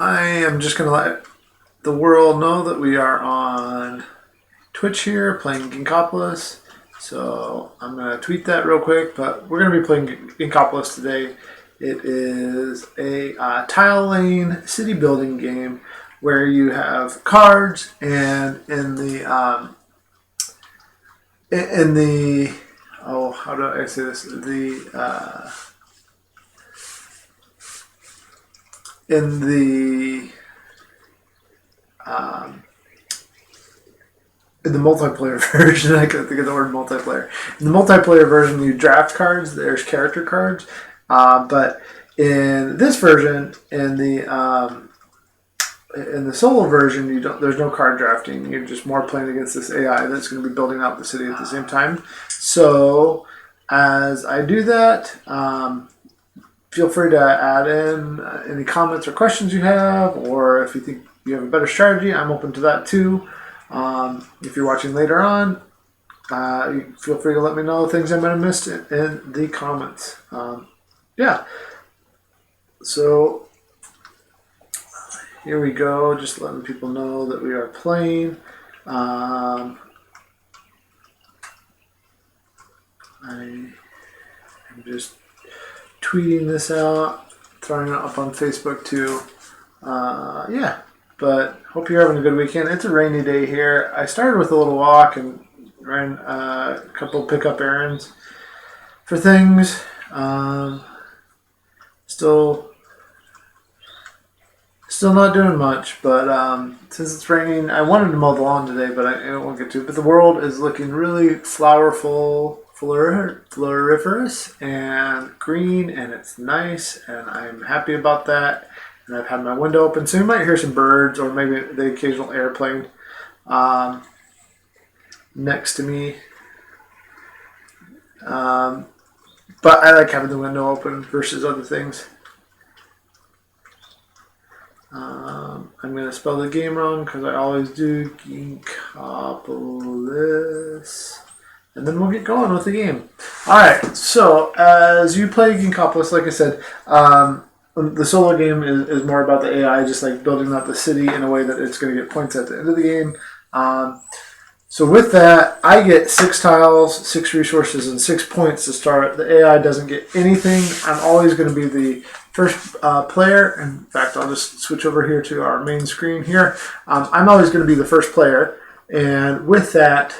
I am just going to let the world know that we are on Twitch here playing Ginkgopolis. So I'm going to tweet that real quick, but we're going to be playing Ginkgopolis today. It is a tile lane city building game where you have cards, and in the how do I say this? In the um, in the multiplayer version, I couldn't think of the word multiplayer. In the multiplayer version, you draft cards. There's character cards, but in this version, in the solo version, you don't. There's no card drafting. You're just more playing against this AI that's going to be building out the city at the same time. So, as I do that, feel free to add in any comments or questions you have, or if you think you have a better strategy, I'm open to that too. If you're watching later on, feel free to let me know things I might have missed in the comments. Yeah. So here we go. Just letting people know that we are playing. I am just tweeting this out, throwing it up on Facebook too. Yeah. But hope you're having a good weekend. It's a rainy day here. I started with a little walk and ran a couple pickup errands for things. Still not doing much, but since it's raining, I wanted to mow the lawn today, but I won't get to. But the world is looking really flowerful, floriferous, and green, and it's nice, and I'm happy about that. And I've had my window open, so you might hear some birds or maybe the occasional airplane next to me. But I like having the window open versus other things. I'm going to spell the game wrong because I always do. Ginkgopolis. And then we'll get going with the game. Alright, so as you play Ginkgopolis, like I said, the solo game is more about the AI, just like building out the city in a way that it's going to get points at the end of the game. So with that, I get 6 tiles, 6 resources, and 6 points to start. The AI doesn't get anything. I'm always going to be the first player. In fact, I'll just switch over here to our main screen here. I'm always going to be the first player. And with that,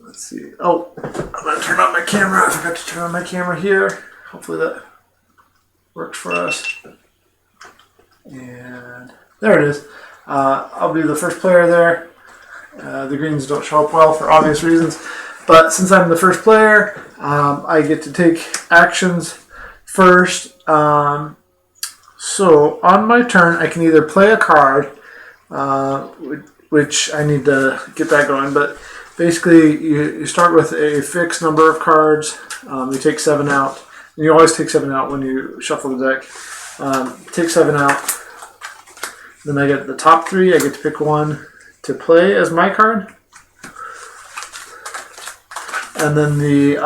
let's see. Oh, I'm going to turn on my camera. I forgot to turn on my camera here. Hopefully that works for us. And there it is. I'll be the first player there. The greens don't show up well for obvious reasons. But since I'm the first player, I get to take actions first. So on my turn, I can either play a card, which I need to get that going. But basically, you start with a fixed number of cards. You take 7 out. And you always take 7 out when you shuffle the deck. Take 7 out. Then I get the top 3. I get to pick one to play as my card. And then the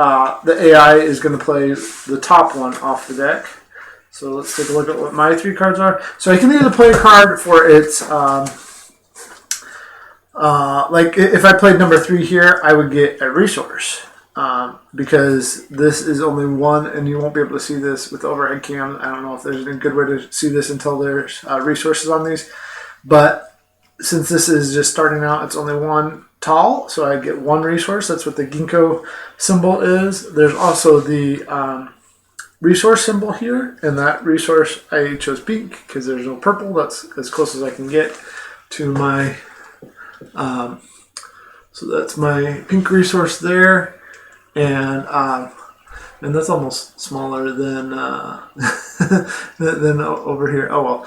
AI is going to play the top one off the deck. So let's take a look at what my 3 cards are. So I can either play a card for its... like if I played number 3 here, I would get a resource. Because this is only one, and you won't be able to see this with the overhead cam. I don't know if there's a good way to see this until there's resources on these. But since this is just starting out, it's only 1 tall, so I get 1 resource. That's what the ginkgo symbol is. There's also the resource symbol here, and that resource I chose pink because there's no purple. That's as close as I can get to my... so that's my pink resource there. And that's almost smaller than than over here. Oh well.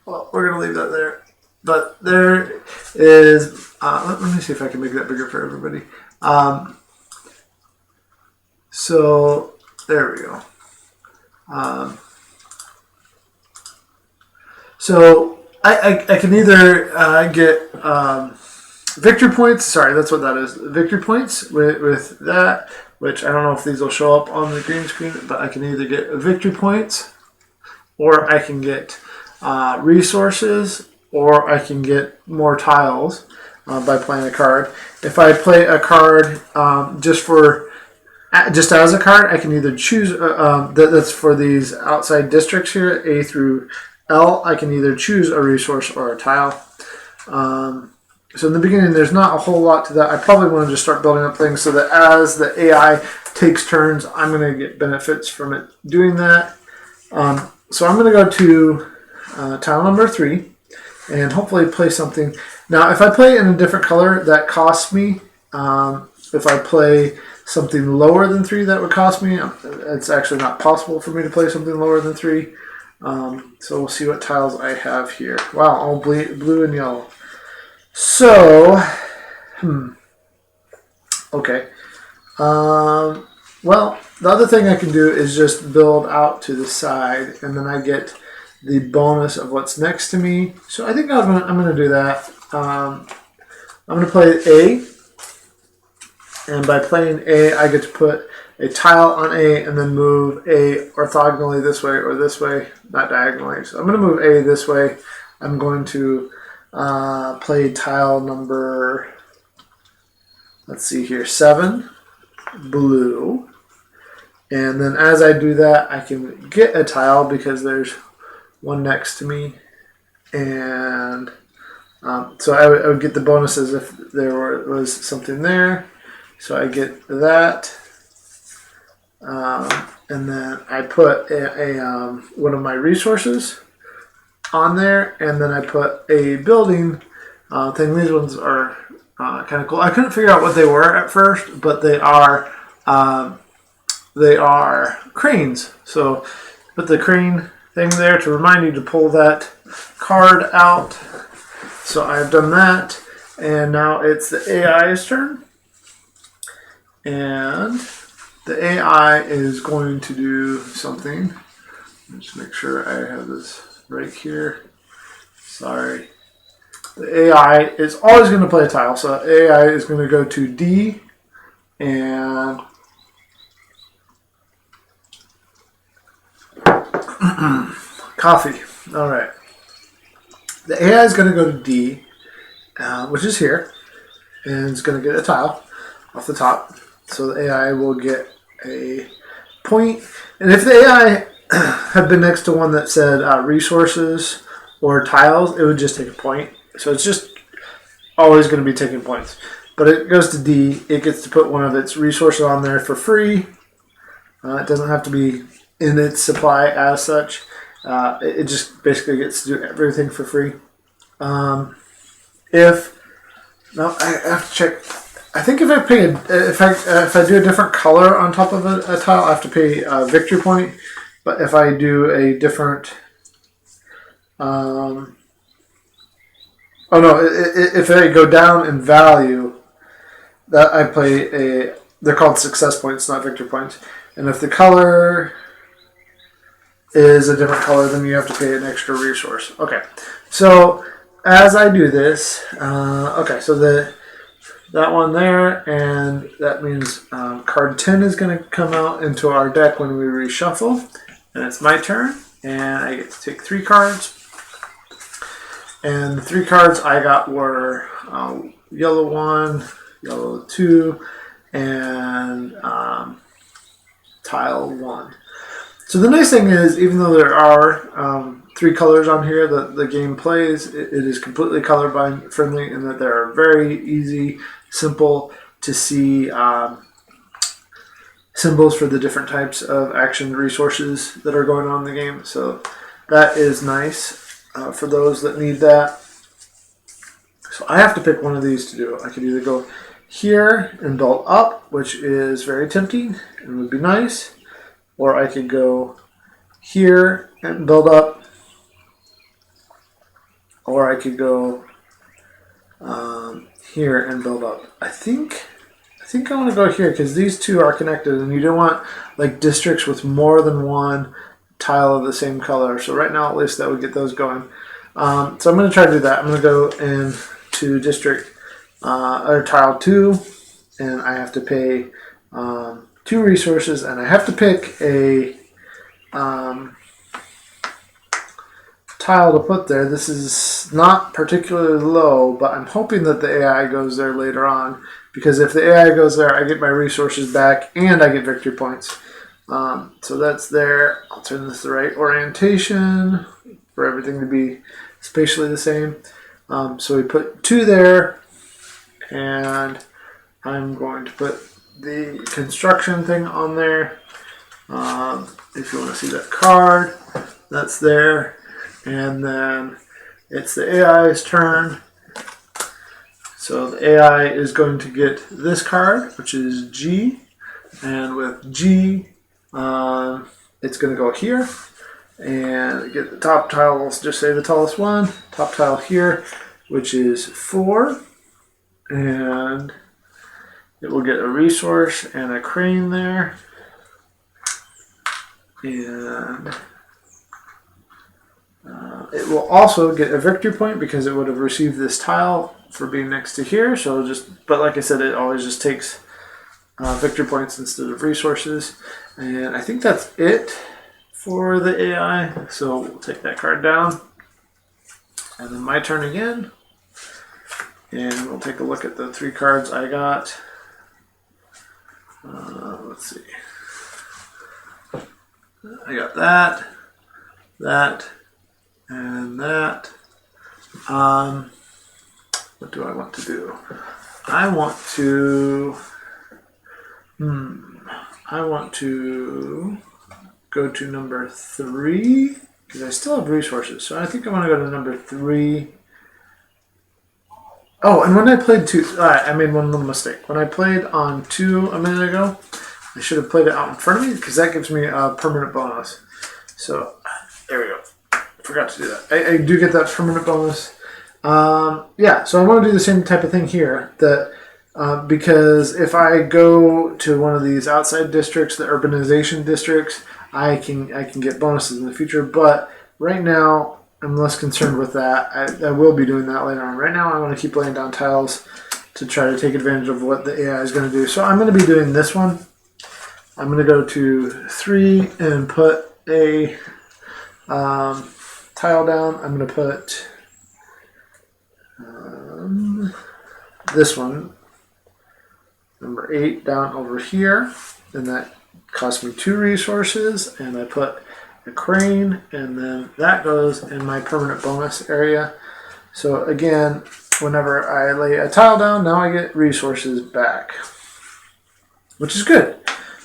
Well, we're gonna leave that there. But there is. Let me see if I can make that bigger for everybody. So there we go. So I can either get victory points. Sorry, that's what that is. Victory points with that, which I don't know if these will show up on the green screen, but I can either get victory points or I can get resources, or I can get more tiles by playing a card. If I play a card just as a card, I can either choose that's for these outside districts here, A through L. I can either choose a resource or a tile. So in the beginning, there's not a whole lot to that. I probably want to just start building up things so that as the AI takes turns, I'm going to get benefits from it doing that. So I'm going to go to tile number 3 and hopefully play something. Now, if I play in a different color, that costs me. If I play something lower than 3, that would cost me. It's actually not possible for me to play something lower than 3. So we'll see what tiles I have here. Wow, all blue and yellow. So, okay. Well, the other thing I can do is just build out to the side, and then I get the bonus of what's next to me. So I think I'm going to do that. I'm going to play A, and by playing A, I get to put a tile on A and then move A orthogonally this way or this way, not diagonally. So I'm going to move A this way. I'm going to play tile number, let's see here, 7, blue. And then as I do that, I can get a tile because there's one next to me. And so I would get the bonuses if there was something there. So I get that. And then I put one of my resources on there, and then I put a building thing. These ones are kind of cool. I couldn't figure out what they were at first, but they are cranes. So put the crane thing there to remind you to pull that card out. So I've done that, and now it's the AI's turn. And the AI is going to do something. Just make sure I have this right here. Sorry. The AI is always going to play a tile. So AI is going to go to D and coffee. All right. The AI is going to go to D, which is here, and it's going to get a tile off the top. So the AI will get a point. And if the AI had been next to one that said resources or tiles, it would just take a point. So it's just always going to be taking points. But it goes to D. It gets to put one of its resources on there for free. It doesn't have to be in its supply as such. It just basically gets to do everything for free. I have to check. I think if I do a different color on top of a tile, I have to pay a victory point. But if I do a different, if they go down in value, that I play they're called success points, not victory points. And if the color is a different color, then you have to pay an extra resource. Okay, so as I do this, so that one there, and that means card 10 is going to come out into our deck when we reshuffle, and it's my turn, and I get to take 3 cards. And the 3 cards I got were yellow 1, yellow 2, and tile 1. So the nice thing is, even though there are 3 colors on here that the game plays, it is completely colorblind friendly in that they are very easy, simple to see symbols for the different types of action resources that are going on in the game. So that is nice for those that need that. So I have to pick one of these to do. I could either go here and build up, which is very tempting and would be nice, or I could go here and build up, or I could go here and build up. I think I want to go here because these two are connected, and you don't want like districts with more than one tile of the same color. So right now, at least, that would get those going. So I'm going to try to do that. I'm going to go into district or tile 2, and I have to pay 2 resources, and I have to pick a tile to put there. This is not particularly low, but I'm hoping that the AI goes there later on, because if the AI goes there, I get my resources back and I get victory points. So that's there. I'll turn this the right orientation for everything to be spatially the same. So we put 2 there, and I'm going to put the construction thing on there. If you want to see that card, that's there. And then it's the AI's turn. So the AI is going to get this card, which is G. And with G, it's going to go here. And get the top tile, let's just say the tallest one. Top tile here, which is 4. And it will get a resource and a crane there. And it will also get a victory point because it would have received this tile for being next to here. So but like I said, it always just takes victory points instead of resources. And I think that's it for the AI. So we'll take that card down. And then my turn again. And we'll take a look at the 3 cards I got. Let's see. I got that, and that. What do I want to do? I want to go to number 3 because I still have resources. So I think I want to go to number 3. Oh, and when I played 2, I made one little mistake. When I played on 2 a minute ago, I should have played it out in front of me because that gives me a permanent bonus. So there we go. Forgot to do that. I do get that permanent bonus. Yeah, so I want to do the same type of thing here. Because if I go to one of these outside districts, the urbanization districts, I can get bonuses in the future. But right now, I'm less concerned with that. I will be doing that later on. Right now, I want to keep laying down tiles to try to take advantage of what the AI is going to do. So I'm going to be doing this one. I'm going to go to 3 and put a tile down. I'm going to put this one, number 8, down over here. And that cost me 2 resources. And I put a crane, and then that goes in my permanent bonus area. So again, whenever I lay a tile down, now I get resources back, which is good.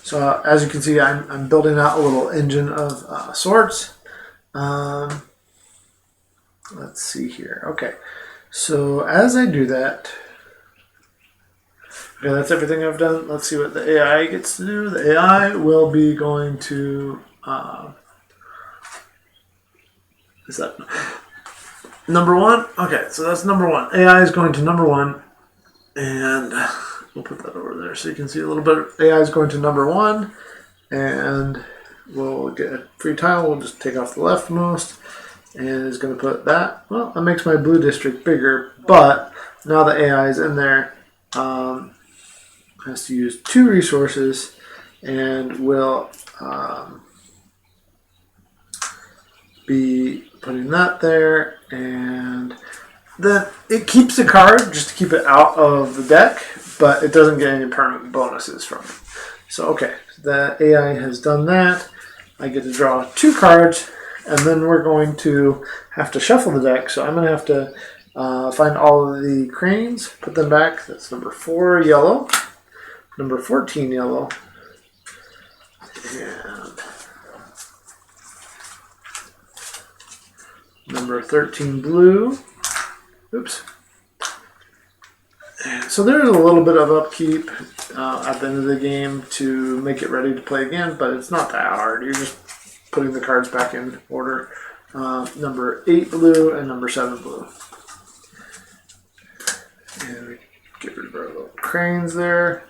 So as you can see, I'm building out a little engine of sorts. Let's see here. Okay, so as I do that, okay, that's everything I've done. Let's see what the AI gets to do. The AI will be going to is that number 1? Okay, so that's number 1. AI is going to number 1, and we'll put that over there so you can see a little bit. AI is going to number 1, and we'll get a free tile. We'll just take off the leftmost, and it's going to put that. Well, that makes my blue district bigger, but now the AI is in there. Has to use 2 resources, and will be putting that there, and then it keeps the card just to keep it out of the deck, but it doesn't get any permanent bonuses from it. So okay, the AI has done that. I get to draw 2 cards, and then we're going to have to shuffle the deck. So I'm going to have to find all of the cranes, put them back. That's number 4 yellow, number 14 yellow, and number 13 blue. Oops. So there's a little bit of upkeep at the end of the game to make it ready to play again, but it's not that hard. You're just putting the cards back in order. Number 8 blue and number 7 blue. And we get rid of our little cranes there.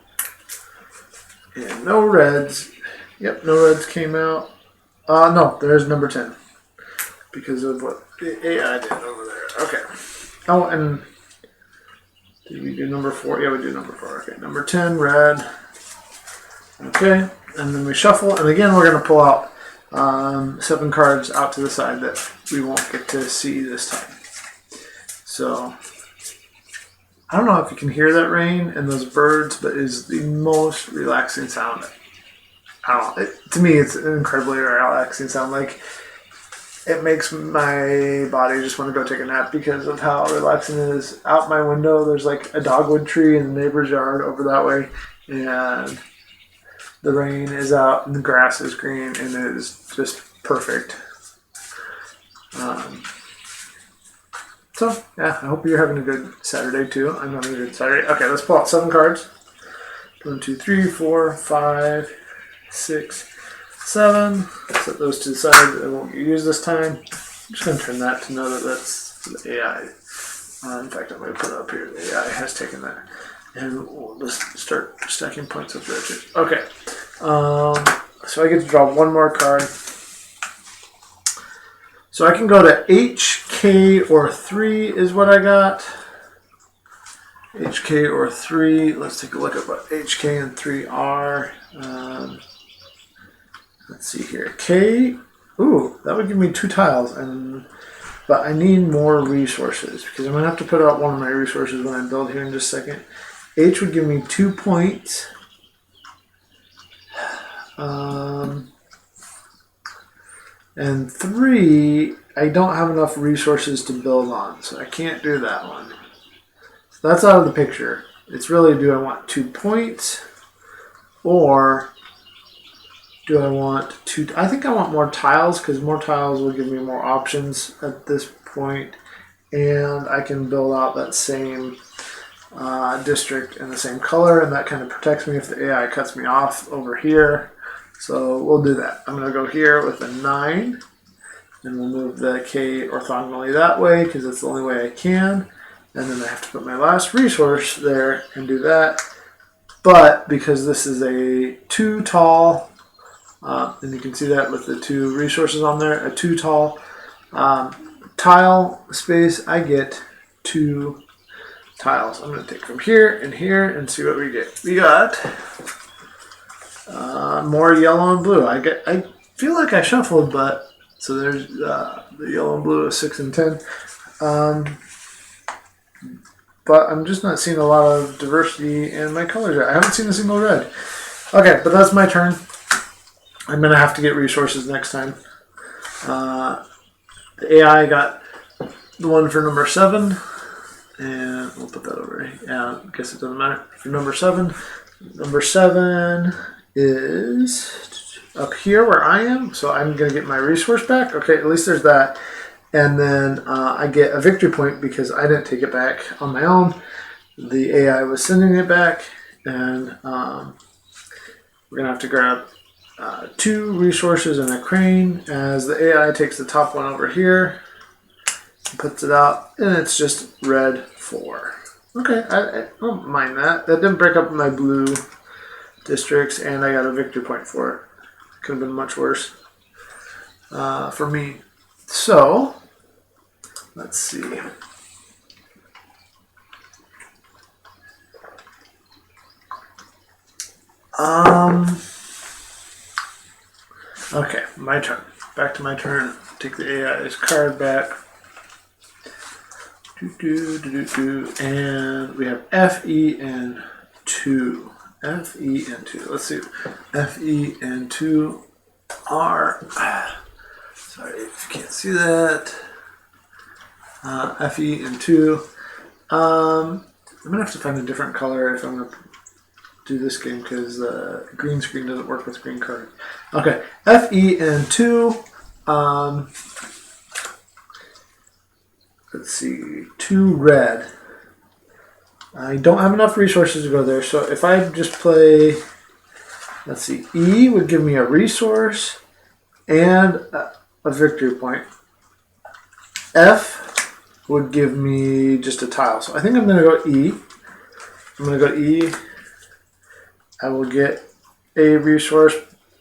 And no reds. Yep, no reds came out. No, there's number 10. Because of what the AI did over there. Okay. Oh, and did we do number 4? Yeah, we do number 4. Okay, number 10, red. Okay, and then we shuffle. And again, we're going to pull out 7 cards out to the side that we won't get to see this time. So I don't know if you can hear that rain and those birds, but it is the most relaxing sound. I don't know. To me, it's an incredibly relaxing sound. Like, it makes my body just want to go take a nap because of how relaxing it is. Out my window, there's like a dogwood tree in the neighbor's yard over that way, and the rain is out and the grass is green, and it is just perfect. So, yeah, I hope you're having a good Saturday too. I'm having a good Saturday. Okay, let's pull out 7 cards. 1, 2, 3, 4, 5, 6, 7. Set those to the side. I won't get used this time. I'm just going to turn that to know that that's the AI. In fact, I'm going to put it up here. The AI has taken that. And we'll just start stacking points up there too. Okay. So I get to draw one more card. So I can go to H, K, or 3 is what I got. H, K, or 3. Let's take a look at what H, K, and 3 are. Let's see here. K, ooh, that would give me 2 tiles, but I need more resources because I'm going to have to put out one of my resources when I build here in just a second. H would give me 2 points. And 3, I don't have enough resources to build on, so I can't do that one. So that's out of the picture. It's really, do I want 2 points, or do I want 2? I think I want more tiles, because more tiles will give me more options at this point, and I can build out that same district in the same color, and that kind of protects me if the AI cuts me off over here. So we'll do that. I'm going to go here with a 9, and we'll move the K orthogonally that way because that's the only way I can. And then I have to put my last resource there and do that. But because this is a 2 tall, and you can see that with the 2 resources on there, a 2 tall tile space, I get 2 tiles. I'm going to take from here and see what we get. We got more yellow and blue. I feel like I shuffled, but so there's the yellow and blue is 6 and 10. But I'm just not seeing a lot of diversity in my colors yet. I haven't seen a single red. Okay, but that's my turn. I'm gonna have to get resources next time. The AI got the one for number 7, and we'll put that over here. Yeah, I guess it doesn't matter. For number 7, number 7 is up here where I am, so I'm going to get my resource back. Okay, at least there's that. And then I get a victory point because I didn't take it back on my own. The AI was sending it back, and we're going to have to grab 2 resources and a crane as the AI takes the top one over here and puts it out, and it's just red 4. Okay, I don't mind that. That didn't break up my blue districts, and I got a victory point for it. Could have been much worse for me. So, let's see. Okay, my turn. Back to my turn. Take the AI's card back. And we have F, E, and 2. F, E, and 2. Let's see. F, E, and 2 are... Sorry if you can't see that. F, E, and 2. I'm going to have to find a different color if I'm going to do this game because the green screen doesn't work with green cards. Okay. F, E, and 2. Let's see. 2 red. I don't have enough resources to go there, so if I just play, let's see, E would give me a resource and a victory point. F would give me just a tile, so I think I'm going to go E. I'm going to go E. I will get a resource,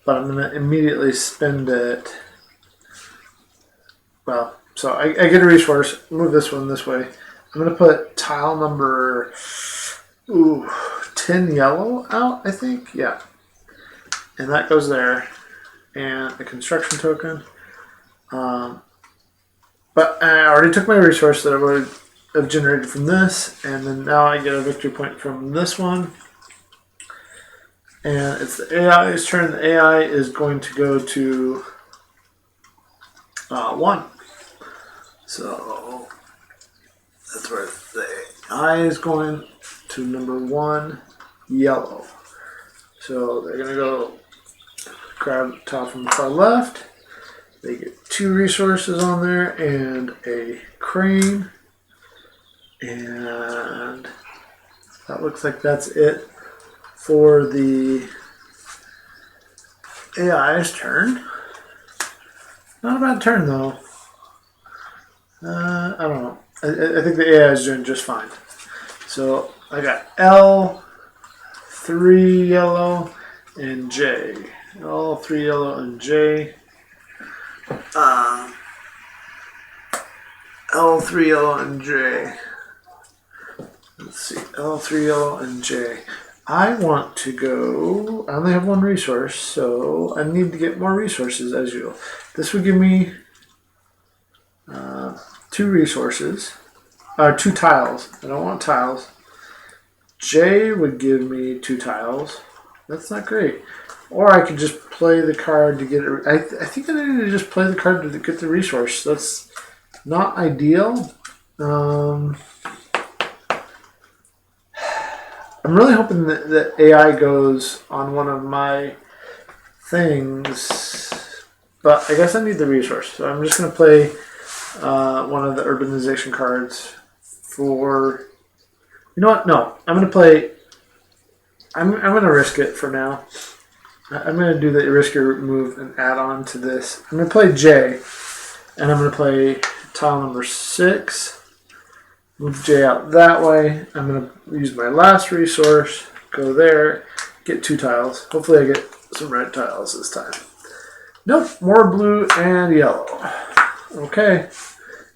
but I'm going to immediately spend it. Well, so I get a resource, move this one this way. I'm going to put tile number 10 yellow out, I think. Yeah. And that goes there. and a construction token. But I already took my resource that I would have generated from this, and then now I get a victory point from this one. And it's the AI's turn. The AI is going to go to 1. So that's where the AI is going to number 1, yellow. So they're going to go grab top from the far left. They get 2 resources on there and a crane. And that looks like that's it for the AI's turn. Not a bad turn though. I don't know. I think the AI is doing just fine. So I got L, 3 yellow, and J. L, 3 yellow, and J. L, 3 yellow, and J. Let's see. L, 3 yellow, and J. I want to go. I only have 1 resource, so I need to get more resources as usual. This would give me 2 resources. 2 tiles. I don't want tiles. J would give me 2 tiles. That's not great. Or I could just play the card to get it. I think I need to just play the card to get the resource. That's not ideal. I'm really hoping that AI goes on one of my things. But I guess I need the resource. So I'm just going to play one of the urbanization cards for... You know what? No. I'm going to play... I'm going to risk it for now. I'm going to do the risk your move and add on to this. I'm going to play J. And I'm going to play tile number 6. Move J out that way. I'm going to use my last resource. Go there. Get 2 tiles. Hopefully I get some red tiles this time. Nope. More blue and yellow. Okay.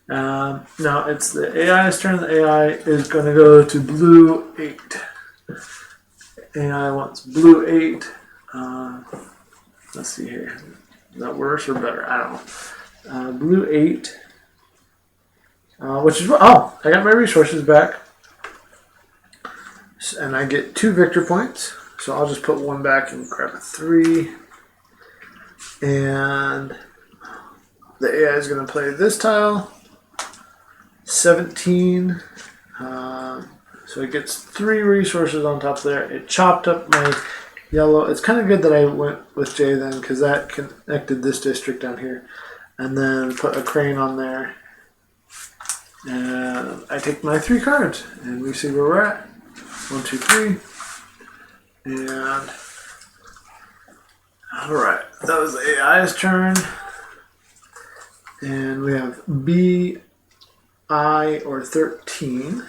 Now it's the AI's turn. The AI is going to go to blue 8. AI wants blue 8. Let's see here. Is that worse or better? I don't know. Blue 8. Which is... Oh, I got my resources back. And I get 2 victor points. So I'll just put 1 back and grab a 3. And the AI is going to play this tile. 17. So it gets 3 resources on top there. It chopped up my yellow. It's kind of good that I went with J then, because that connected this district down here. And then put a crane on there. And I take my 3 cards. And we see where we're at. 1, 2, 3. And... Alright. That was the AI's turn. And we have B, I, or 13.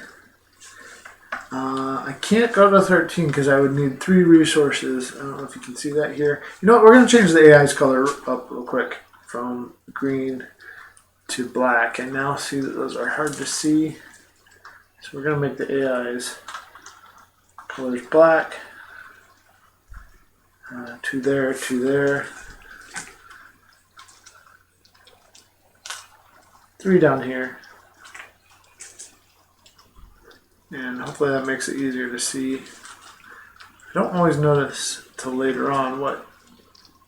I can't go to 13 because I would need 3 resources. I don't know if you can see that here. You know what? We're going to change the AI's color up real quick from green to black. I now see that those are hard to see. So we're going to make the AI's colors black. 2 there, 2 there. 3 down here. And hopefully that makes it easier to see. I don't always notice till later on what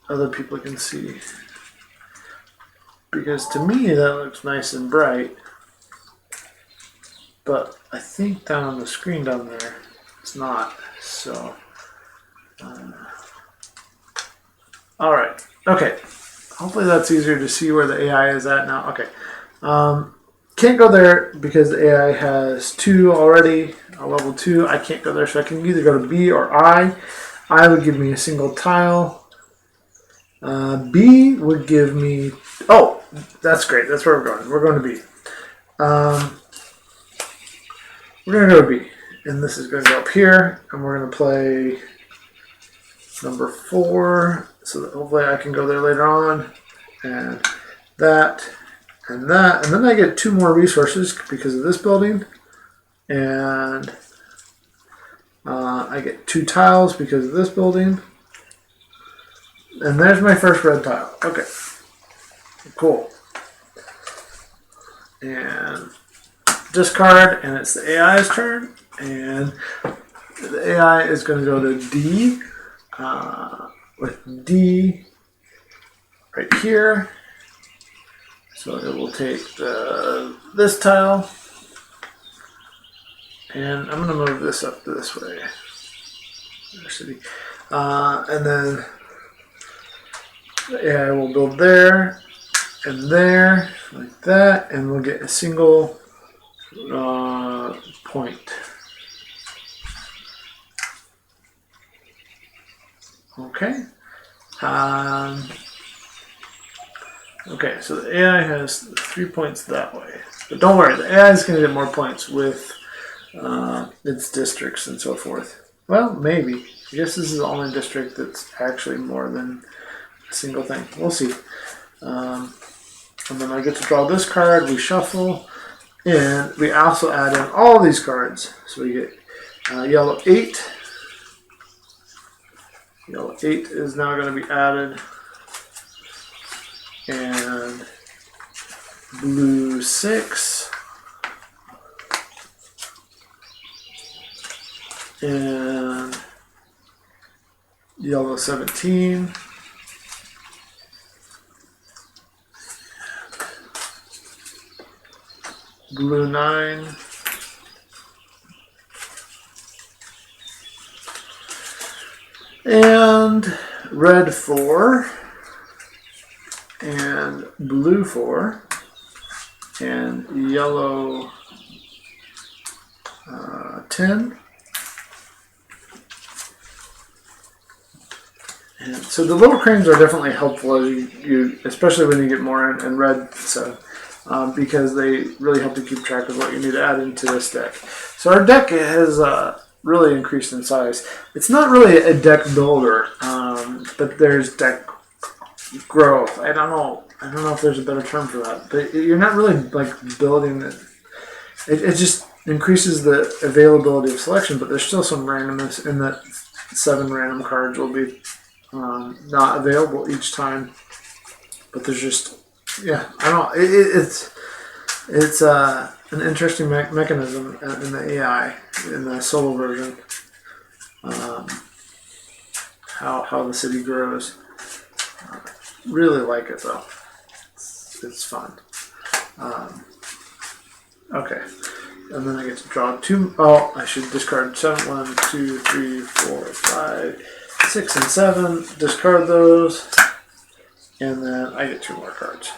other people can see. Because to me that looks nice and bright. But I think down on the screen down there, it's not. So, alright. Okay. Hopefully that's easier to see where the AI is at now. Okay. Can't go there because the AI has 2 already, a level 2. I can't go there, so I can either go to B or I. I would give me a single tile. B would give me... Oh, that's great. That's where we're going. We're going to B. We're going to go to B. And this is going to go up here. And we're going to play number 4. So that hopefully I can go there later on. And that... And that, and then I get 2 more resources because of this building, and I get 2 tiles because of this building. And there's my first red tile. Okay. Cool. And discard, and it's the AI's turn. And the AI is going to go to D. With D right here. So it will take this tile. And I'm going to move this up this way. And then the AI will build there and there, like that, and we'll get a single point. Okay. Okay, so the AI has 3 points that way. But don't worry, the AI is going to get more points with its districts and so forth. Well, maybe. I guess this is the only district that's actually more than a single thing. We'll see. And then I get to draw this card, we shuffle, and we also add in all these cards. So we get yellow 8. Yellow 8 is now going to be added. And blue 6. And yellow 17. Blue 9. And red 4. And blue 4. And yellow 10. And so the little cranes are definitely helpful as you especially when you get more in red, so because they really help to keep track of what you need to add into this deck. So our deck has really increased in size. It's not really a deck builder, but there's deck growth. I don't know if there's a better term for that, but you're not really like building it. It just increases the availability of selection, but there's still some randomness in that 7 random cards will be not available each time. But there's just, yeah, I don't know. It's an interesting mechanism in the AI, in the solo version. How the city grows. Really like it though. It's fun. Okay. And then I get to draw 2. Oh, I should discard 7. 1, 2, 3, 4, 5, 6, and 7. Discard those. And then I get 2 more cards.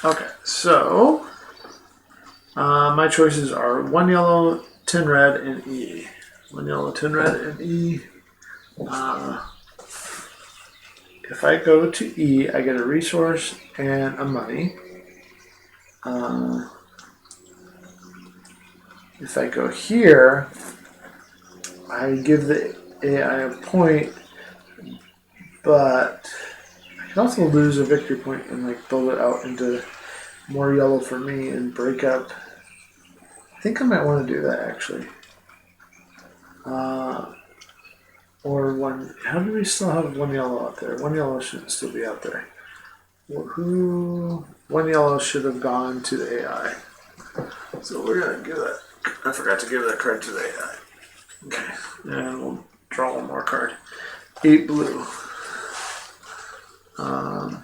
Okay, so my choices are 1 yellow, 10 red, and E. 1 yellow, 10 red, and E. If I go to E, I get a resource and a money. If I go here, I give the AI a point, but I can also lose a victory point and like build it out into more yellow for me and break up. I think I might want to do that actually. Or 1. How do we still have 1 yellow out there? 1 yellow should still be out there. Well, 1 yellow should have gone to the AI. So we're gonna give that. I forgot to give that card to the AI. Okay, and we'll draw 1 more card. 8 blue. I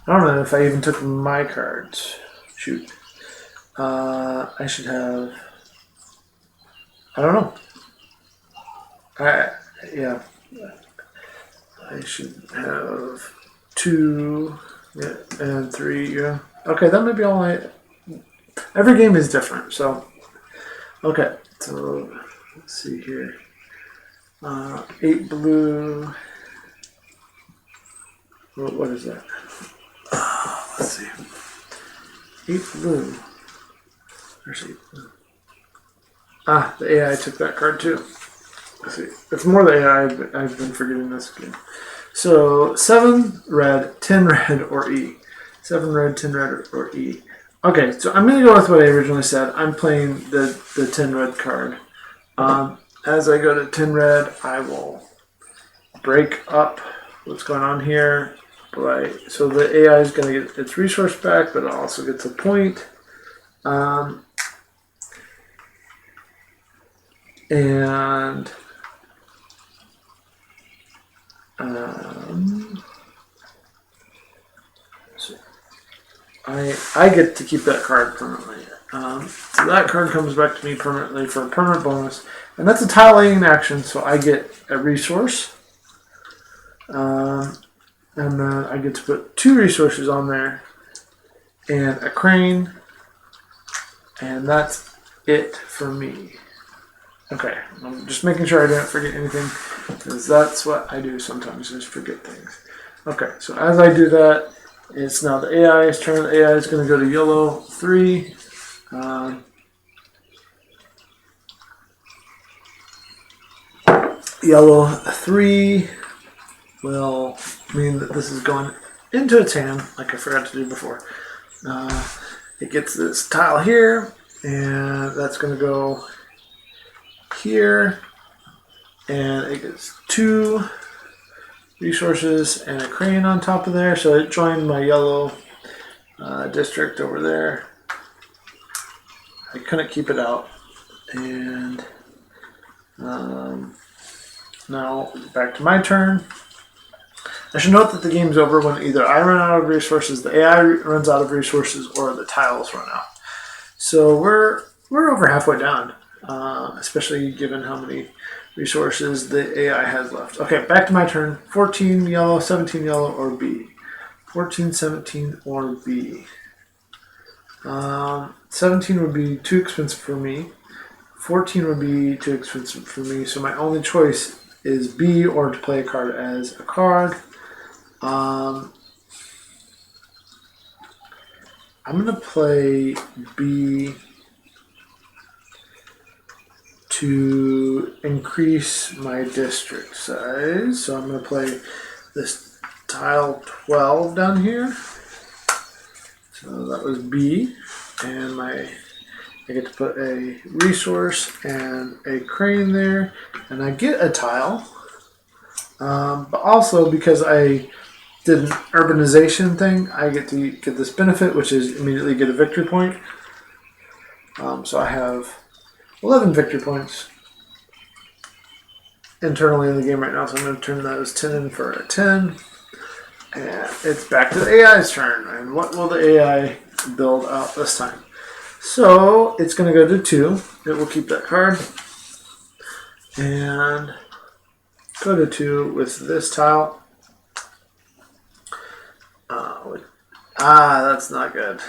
don't know if I even took my cards. Shoot. I should have. I don't know. Yeah. I should have 2, yeah, and 3. Yeah. Okay, that might be all I. Every game is different, so. Okay, so let's see here. 8 blue. What is that? Let's see. 8 blue. There's 8 blue. The AI took that card too. Let's see. It's more the AI. I've been forgetting this game. So 7 red, 10 red, or E. 7 red, 10 red, or E. Okay, so I'm going to go with what I originally said. I'm playing the 10 red card. As I go to 10 red, I will break up what's going on here. Right. So the AI is going to get its resource back, but it also gets a point. So I get to keep that card permanently. So that card comes back to me permanently for a permanent bonus. And that's a tile laying action, so I get a resource. And then I get to put 2 resources on there. And a crane. And that's it for me. Okay, I'm just making sure I didn't forget anything. Because that's what I do sometimes, is forget things. Okay, so as I do that, it's now the AI's turn. The AI is going to go to yellow 3. Yellow 3 will mean that this is going into its hand, like I forgot to do before. It gets this tile here, and that's going to go here, and it gets 2 resources and a crane on top of there, so it joined my yellow district over there. I couldn't keep it out, and now back to my turn. I should note that the game's over when either I run out of resources, the AI runs out of resources, or the tiles run out. So we're over halfway down, especially given how many resources the AI has left. Okay, back to my turn. 14 yellow, 17 yellow, or B. 14, 17, or B. 17 would be too expensive for me. 14 would be too expensive for me, so my only choice is B, or to play a card as a card. I'm going to play B to increase my district size. So I'm going to play this tile 12 down here. So that was B, and I get to put a resource and a crane there, and I get a tile. But also because I did an urbanization thing, I get to get this benefit, which is immediately get a victory point. So I have 11 victory points internally in the game right now, so I'm going to turn those 10 in for a 10. And it's back to the AI's turn. And what will the AI build out this time? So it's going to go to 2. It will keep that card. And go to 2 with this tile. That's not good.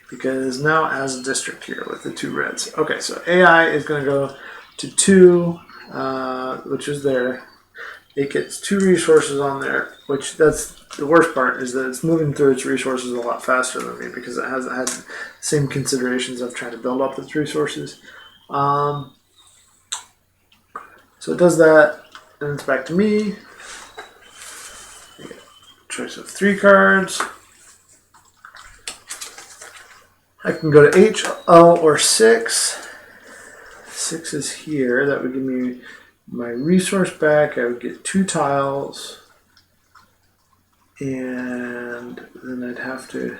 Because now it has a district here with the 2 reds. Okay, so AI is going to go to 2, which is there. It gets 2 resources on there, which that's the worst part, is that it's moving through its resources a lot faster than me because it hasn't had the same considerations of trying to build up its resources. So it does that, and it's back to me. I get a choice of 3 cards. I can go to H, L, or 6. 6 is here. That would give me my resource back. I would get 2 tiles. And then I'd have to...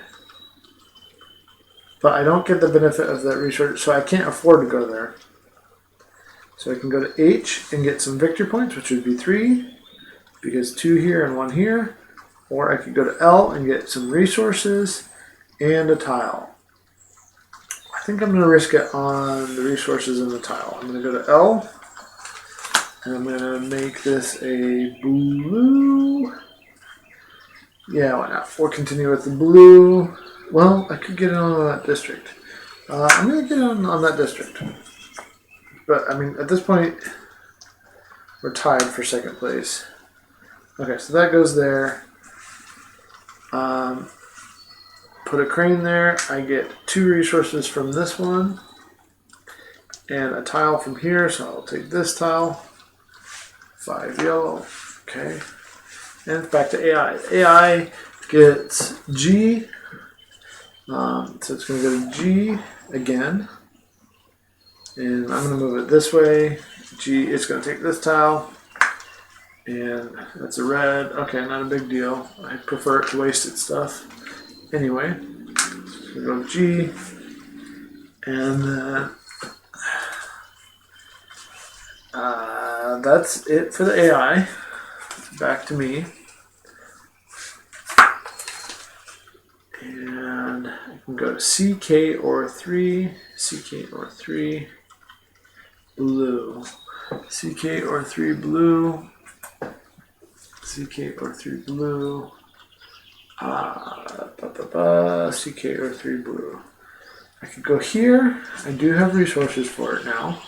But I don't get the benefit of that resource, so I can't afford to go there. So I can go to H and get some victory points, which would be 3. Because 2 here and 1 here. Or I could go to L and get some resources and a tile. I think I'm going to risk it on the resources and the tile. I'm going to go to L, and I'm going to make this a blue. Yeah, why not? Or continue with the blue. Well, I could get it on that district. I'm going to get it on that district. But, I mean, at this point, we're tied for second place. Okay, so that goes there. Put a crane there. I get 2 resources from this one and a tile from here, so I'll take this tile. 5 yellow. Okay. And back to AI. AI gets G. So it's going to go to G again. And I'm going to move it this way. G, it's going to take this tile. And that's a red. Okay, not a big deal. I prefer it to wasted stuff. Anyway, so we go G. And then that's it for the AI. Back to me. And I can go to CK or 3, CK or 3, blue. CK or 3 blue. CK or 3 blue. CK or 3 blue. I could go here. I do have resources for it now.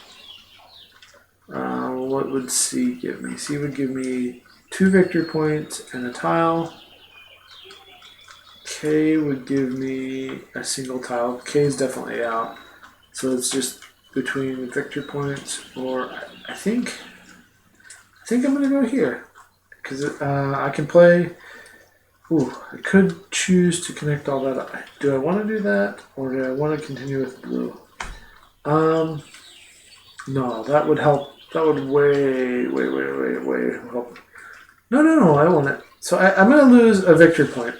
What would C give me? C would give me 2 victory points and a tile. K would give me a single tile. K is definitely out. So it's just between victory points or I think I'm going to go here. Because I can play... Ooh, I could choose to connect all that up. Do I want to do that? Or do I want to continue with blue? No, that would help. That would way help. No, I want it. So I'm going to lose a victory point.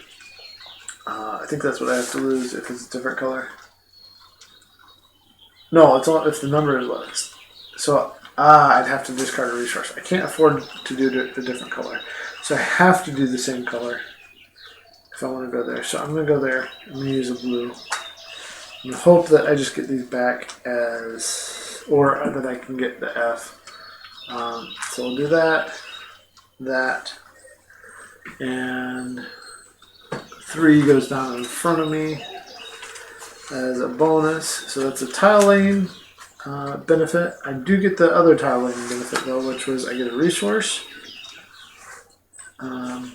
I think that's what I have to lose if it's a different color. No, it's all if the number is less. So I'd have to discard a resource. I can't afford to do a different color. So I have to do the same color if I want to go there. So I'm going to go there. I'm going to use a blue. And hope that I just get these back as, or that I can get the F. So we'll do that, and 3 goes down in front of me as a bonus. So that's a tile lane benefit. I do get the other tile lane benefit though, which was I get a resource. I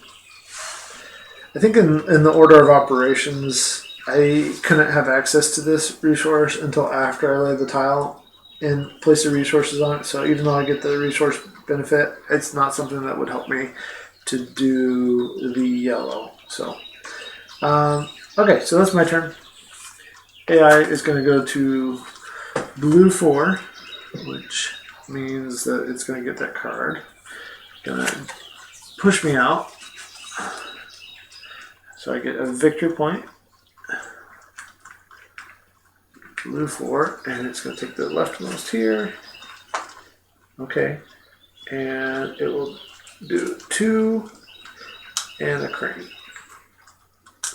think in the order of operations, I couldn't have access to this resource until after I laid the tile and place the resources on it. So even though I get the resource benefit, it's not something that would help me to do the yellow. So, okay, so that's my turn. AI is going to go to blue 4, which means that it's going to get that card. Going to push me out. So I get a victory point. Blue 4, and it's going to take the leftmost here. Okay, and it will do 2 and a crane.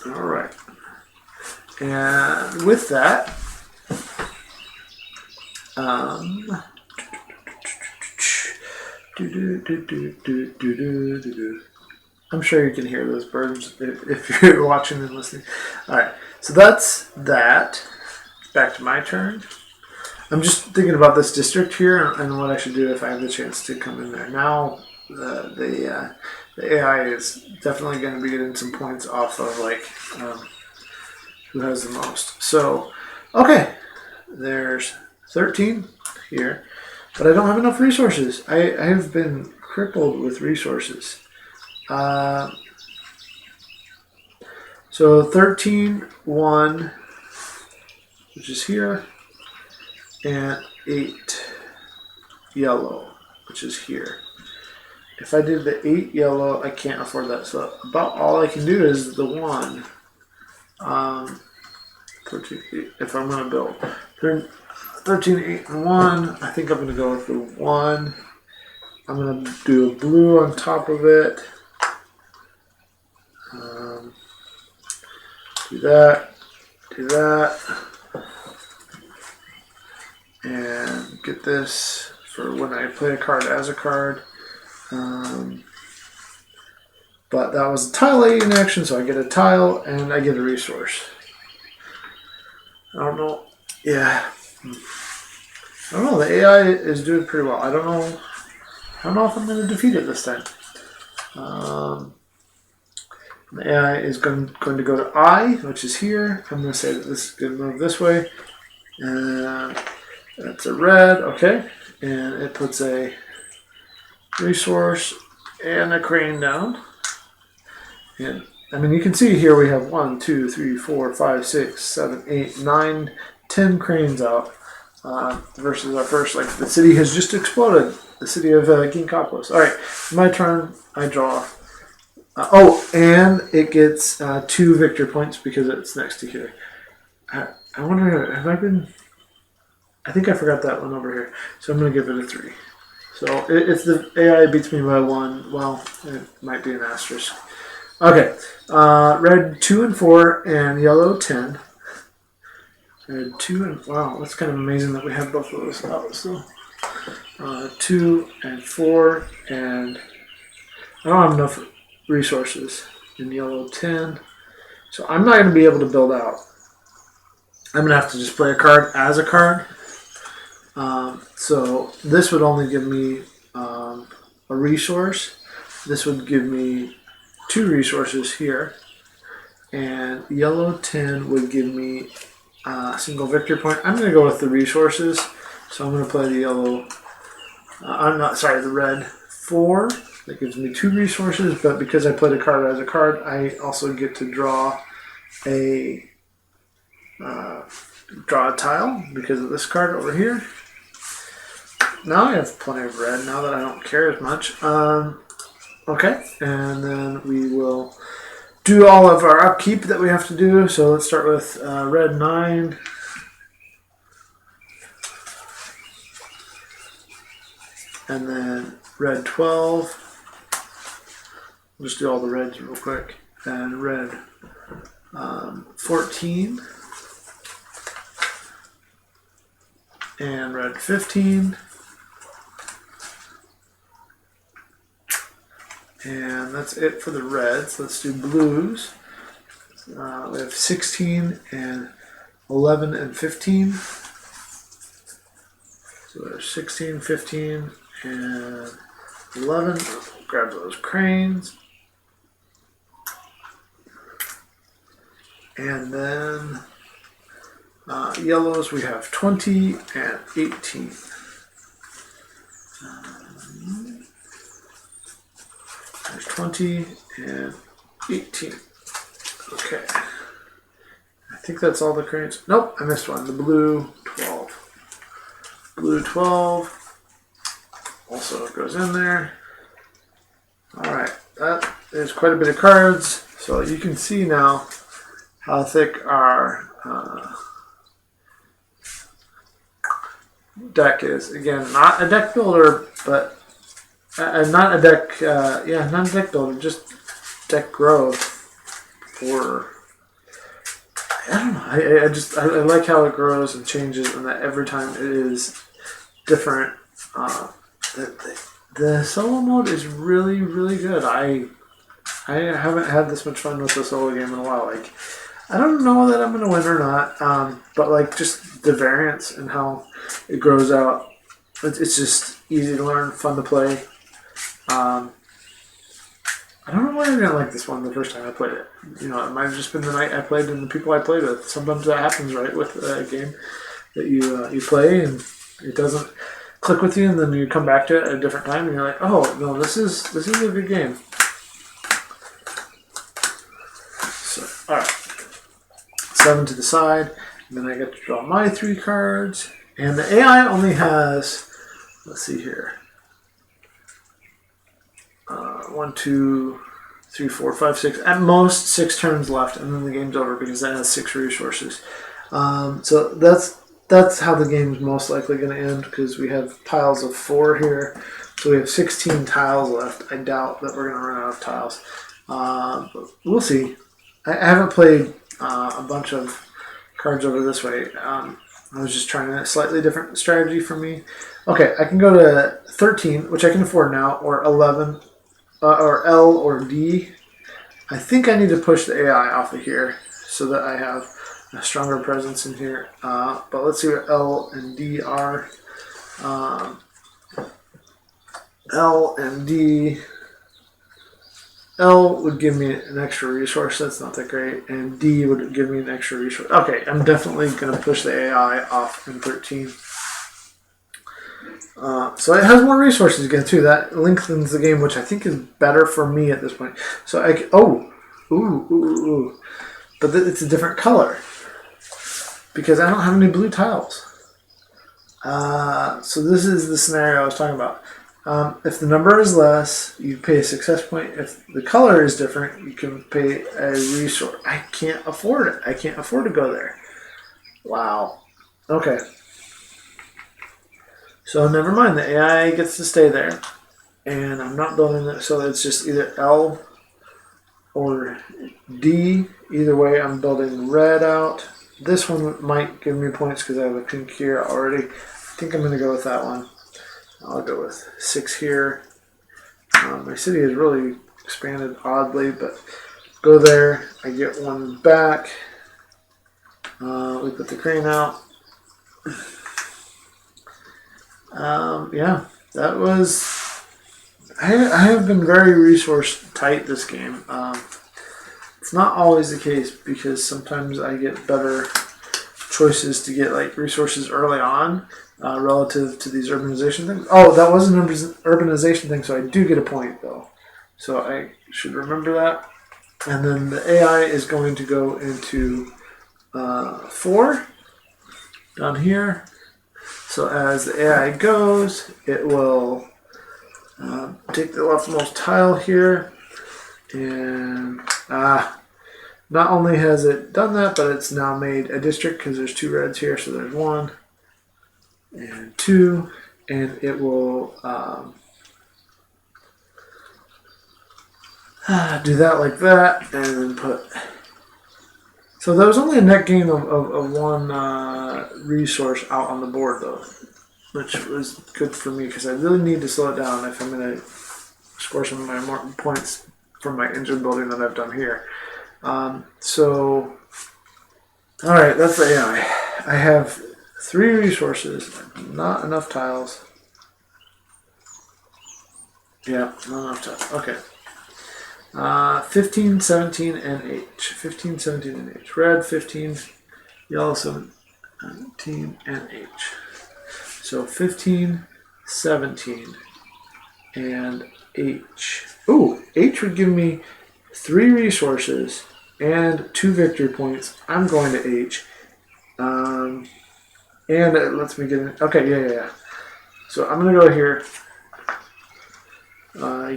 All right, and with that, I'm sure you can hear those birds if you're watching and listening. All right, so that's that. Back to my turn. I'm just thinking about this district here and what I should do if I have the chance to come in there. Now, the AI is definitely going to be getting some points off of like who has the most. So, okay, there's 13 here, but I don't have enough resources. I have been crippled with resources. So 13, 1. Which is here, and 8 yellow, which is here. If I did the 8 yellow, I can't afford that. So about all I can do is the 1. 13, 8, if I'm going to build 13, 8, and 1, I think I'm going to go with the 1. I'm going to do a blue on top of it. Do that. And get this for when I play a card as a card. But that was a tile in action, so I get a tile and I get a resource. I don't know. Yeah. I don't know. The AI is doing pretty well. I don't know if I'm going to defeat it this time. The AI is going to go to I, which is here. I'm going to say that this is going to move this way. And that's a red, okay, and it puts a resource and a crane down. And I mean, you can see here we have 1, 2, 3, 4, 5, 6, 7, 8, 9, 10 cranes out. versus our first. Like the city has just exploded. The city of Ginkgopolis. All right, my turn. I draw. And it gets 2 victory points because it's next to here. I wonder, have I been... I think I forgot that one over here. So I'm going to give it a 3. So it's the AI beats me by 1. Well, it might be an asterisk. Okay. Red 2 and 4 and yellow 10. Red 2 and... Wow, that's kind of amazing that we have both of those out. So 2 and 4 and... I don't have enough resources in yellow 10. So I'm not going to be able to build out. I'm going to have to just play a card as a card. So this would only give me a resource. This would give me 2 resources here. And yellow 10 would give me a single victory point. I'm going to go with the resources. So I'm going to play the yellow... the red 4. That gives me 2 resources, but because I played a card as a card, I also get to draw a tile because of this card over here. Now I have plenty of red now that I don't care as much. Okay, and then we will do all of our upkeep that we have to do. So let's start with red 9. And then red 12. We'll just do all the reds real quick. And red 14. And red 15. And that's it for the reds. Let's do blues. We have 16 and 11 and 15. So there's 16, 15, and 11. Grab those cranes. And then yellows, we have 20 and 18. There's 20 and 18. Okay. I think that's all the cranes. Nope, I missed one. The blue 12. Blue 12 also goes in there. Alright, that is quite a bit of cards. So you can see now how thick our deck is. Again, not a deck builder, but not a deck, not a deck builder, just deck growth for... I don't know. I like how it grows and changes, and that every time it is different. The solo mode is really, really good. I haven't had this much fun with the solo game in a while. Like, I don't know that I'm gonna win or not, but like just the variance and how it grows out. It's just easy to learn, fun to play. I don't know why I didn't like this one the first time I played it. You know, it might have just been the night I played and the people I played with. Sometimes that happens, right, with a game that you play and it doesn't click with you, and then you come back to it at a different time and you're like, oh no, this is a good game. So, all right, 7 to the side, and then I get to draw my 3 cards, and the AI only has, let's see here. 1, 2, 3, 4, 5, 6. At most 6 turns left, and then the game's over because that has 6 resources. So that's how the game's most likely going to end, because we have tiles of 4 here. So we have 16 tiles left. I doubt that we're going to run out of tiles. But we'll see. I haven't played a bunch of cards over this way. I was just trying a slightly different strategy for me. Okay, I can go to 13, which I can afford now, or 11. Or L or D. I think I need to push the AI off of here so that I have a stronger presence in here. But let's see what L and D are. L and D. L would give me an extra resource. That's not that great. And D would give me an extra resource. Okay, I'm definitely going to push the AI off in 13. So it has more resources again too. That lengthens the game, which I think is better for me at this point. So I can, but it's a different color because I don't have any blue tiles. So this is the scenario I was talking about. If the number is less, you pay a success point. If the color is different, you can pay a resource. I can't afford it. I can't afford to go there. Wow. Okay. So never mind. The AI gets to stay there, and I'm not building it. So it's just either L or D. Either way, I'm building red out. This one might give me points because I have a pink here already. I think I'm going to go with that one. I'll go with 6 here. My city has really expanded oddly, but go there. I get 1 back. We put the crane out. Yeah, that was... I have been very resource tight this game. It's not always the case because sometimes I get better choices to get like resources early on relative to these urbanization things. Oh, that was an urbanization thing, so I do get a point though. So I should remember that. And then the AI is going to go into 4 down here. So as the AI goes, it will take the leftmost tile here, and not only has it done that, but it's now made a district because there's 2 reds here. So there's 1 and 2, and it will do that like that, and then put. So there was only a net gain of 1 resource out on the board though, which was good for me because I really need to slow it down if I'm going to score some of my more points from my engine building that I've done here. So, all right, that's the AI. I have 3 resources, not enough tiles. Yeah, not enough tiles. Okay. 15, 17, and H. 15, 17, and H. Red, 15, yellow, 17, and H. So 15, 17, and H. Ooh, H would give me 3 resources and 2 victory points. I'm going to H. And it lets me get in. Okay, yeah. So I'm going to go here.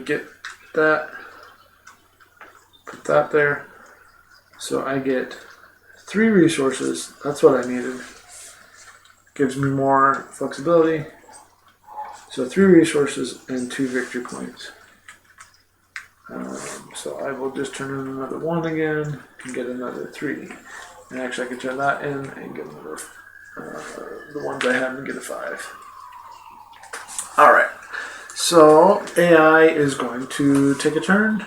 Get that. Put that there. So I get 3 resources. That's what I needed. Gives me more flexibility. So 3 resources and 2 victory points. So I will just turn in another 1 again and get another 3. And actually I can turn that in and get another, the ones I had and get a 5. Alright, so AI is going to take a turn.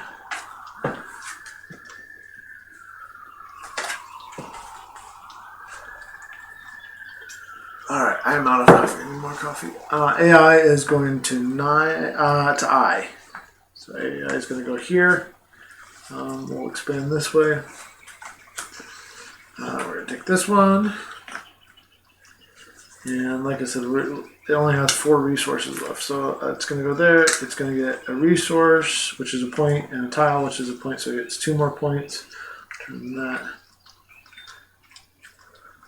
Alright, I'm out of coffee. Any more coffee? AI is going to I. So AI is going to go here. We'll expand this way. We're going to take this one. And like I said, it only has 4 resources left. So it's going to go there. It's going to get a resource, which is a point, and a tile, which is a point. So it gets 2 more points. Turn that.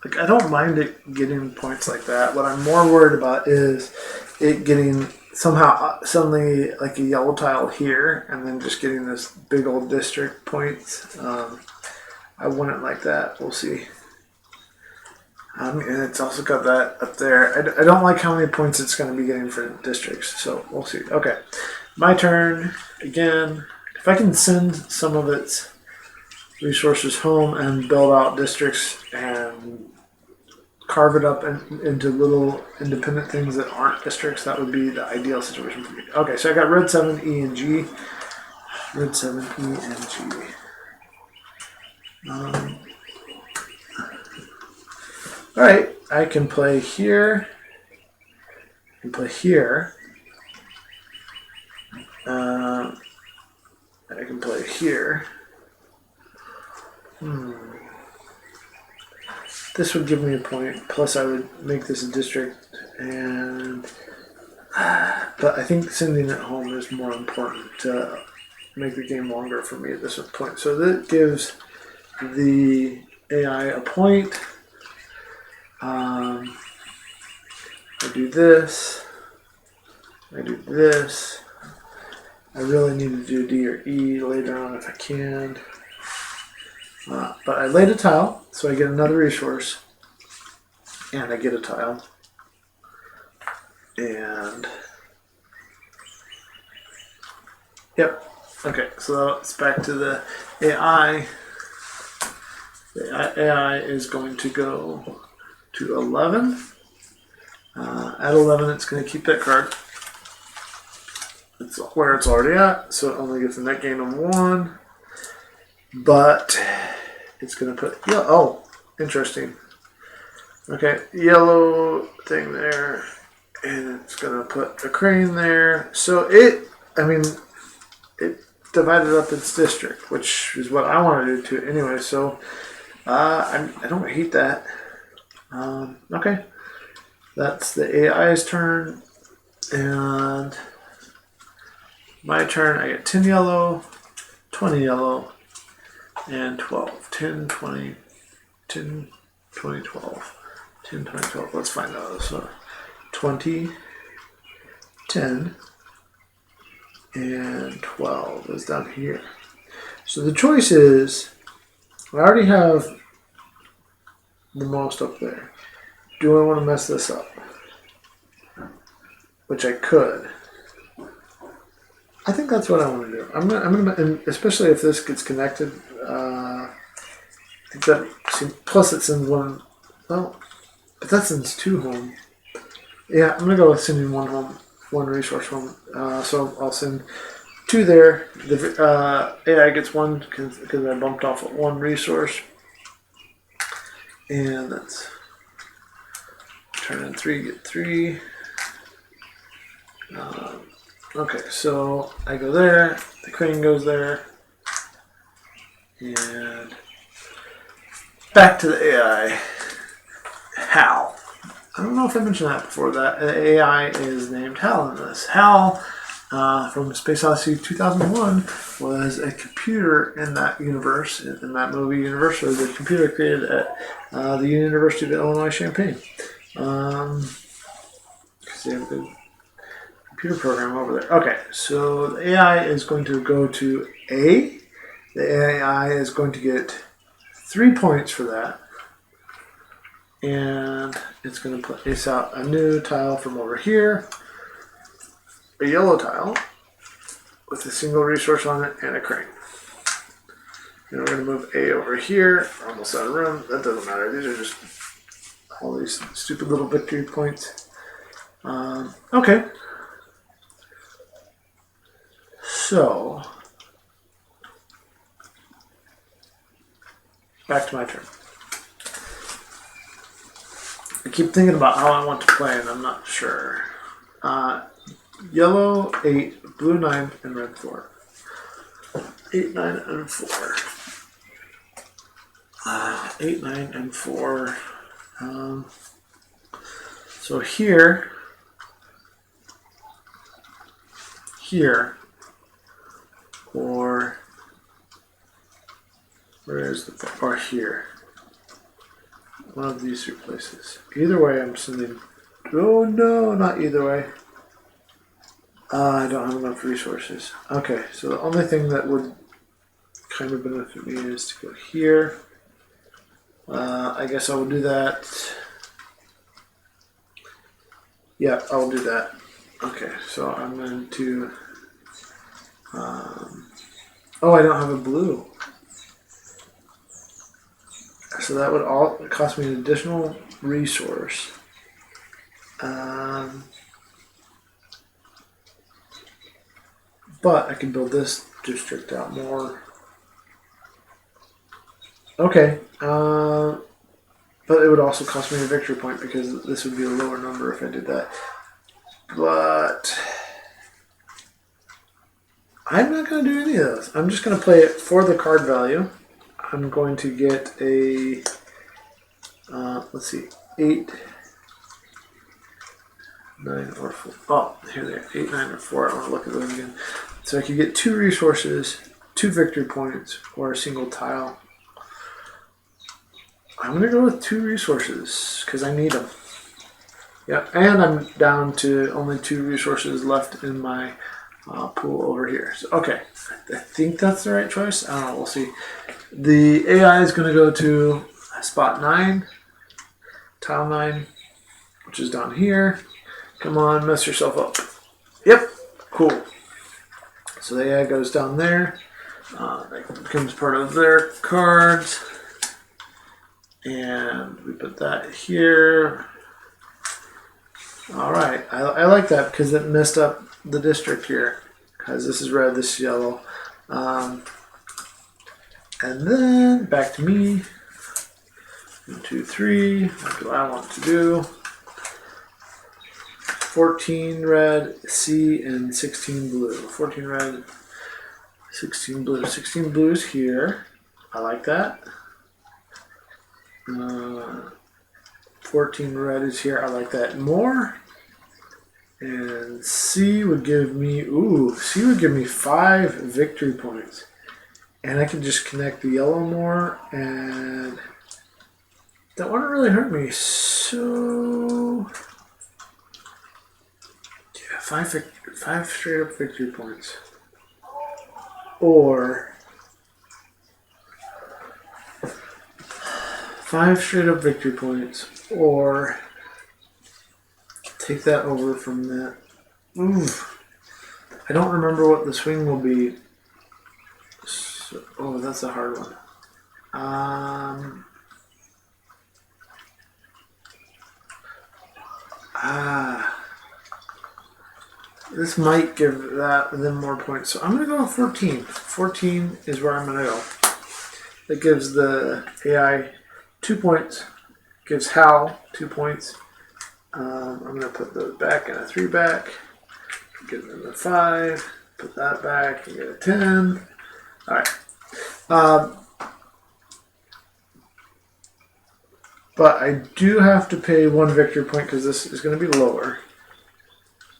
Like, I don't mind it getting points like that. What I'm more worried about is it getting somehow suddenly like a yellow tile here and then just getting this big old district points. I wouldn't like that. We'll see. And it's also got that up there. I don't like how many points it's going to be getting for districts. So we'll see. Okay. My turn again. If I can send some of its resources home and build out districts and carve it up into little independent things that aren't districts, that would be the ideal situation for me. Okay, so I got red 7, E, and G. Red 7, E, and G. Alright, I can play here. I can play here. I can play here. This would give me a point, plus I would make this a district, and but I think sending it home is more important to make the game longer for me at this point. So that gives the AI a point. I do this. I do this. I really need to do D or E later on if I can. But I laid a tile, so I get another resource. And I get a tile. And... Yep. Okay, so it's back to the AI. The AI is going to go to 11. At 11, it's going to keep that card. It's where it's already at, so it only gets a net gain of 1. But it's going to put... Yeah, oh, interesting. Okay, yellow thing there. And it's going to put a crane there. So it divided up its district, which is what I want to do too anyway. So I don't hate that. Okay. That's the AI's turn. And my turn, I get 10 yellow, 20 yellow, and 12. 10, 20, 10, 20, 12. 10, 20, 12. Let's find those. So 20, 10, and 12 is down here. So the choice is, I already have the most up there. Do I want to mess this up? Which I could. I think that's what I want to do. I'm gonna, and especially if this gets connected. I think that plus it sends one. Well, but that sends 2 home. Yeah, I'm gonna go with sending 1 home, 1 resource home. So I'll send 2 there. The AI gets 1 because I bumped off at 1 resource, and that's turn in 3, get 3. Okay, so I go there. The crane goes there, and back to the AI. Hal. I don't know if I mentioned that before. That AI is named Hal in this. Hal, from Space Odyssey 2001, was a computer in that universe, in that movie universe, or the computer created at the University of Illinois Champaign. Because they have a good computer program over there. Okay, so the AI is going to go to A. The AI is going to get 3 points for that. And it's going to place out a new tile from over here. A yellow tile with a single resource on it and a crane. And we're going to move A over here. We're almost out of room. That doesn't matter. These are just all these stupid little victory points. Okay. So, back to my turn. I keep thinking about how I want to play, and I'm not sure. Yellow 8, blue 9, and red 4. 8, 9, and 4. 8, 9, and 4. So here, or where is the, or here. One of these 2 places. Either way, I'm sending. Oh no, not either way. I don't have enough resources. Okay, so the only thing that would kind of benefit me is to go here. I guess I will do that. Yeah, I will do that. Okay, so I'm going to. Oh, I don't have a blue. So that would all cost me an additional resource. But I can build this district out more. Okay. But it would also cost me a victory point because this would be a lower number if I did that. But I'm not going to do any of those. I'm just going to play it for the card value. I'm going to get a, let's see, 8, 9, or 4. Oh, here they are, 8, 9, or 4. I want to look at those again. So I could get 2 resources, 2 victory points, or a single tile. I'm going to go with 2 resources because I need them. Yep, and I'm down to only 2 resources left in my pool over here. So, okay, I think that's the right choice. I don't know, we'll see. The AI is going to go to spot 9, tile 9, which is down here. Come on, mess yourself up. Yep, cool. So the AI goes down there. That becomes part of their cards. And we put that here. All right, I like that because it messed up the district here. Because this is red, this is yellow. And then back to me. 1, 2, 3. What do I want to do? 14 red, C, and 16 blue. 14 red, 16 blue. 16 blue is here. I like that. 14 red is here. I like that more. And C would give me, C would give me 5 victory points. And I can just connect the yellow more, and that wouldn't really hurt me. So, yeah, 5 straight up victory points. Or 5 straight up victory points, or take that over from that. I don't remember what the swing will be. So, that's a hard one. This might give them more points. So I'm going to go with 14. 14 is where I'm going to go. That gives the AI 2 points. Gives Hal 2 points. I'm going to put those back and a 3 back. Give them a 5. Put that back and get a 10. Alright. But I do have to pay 1 victory point because this is going to be lower.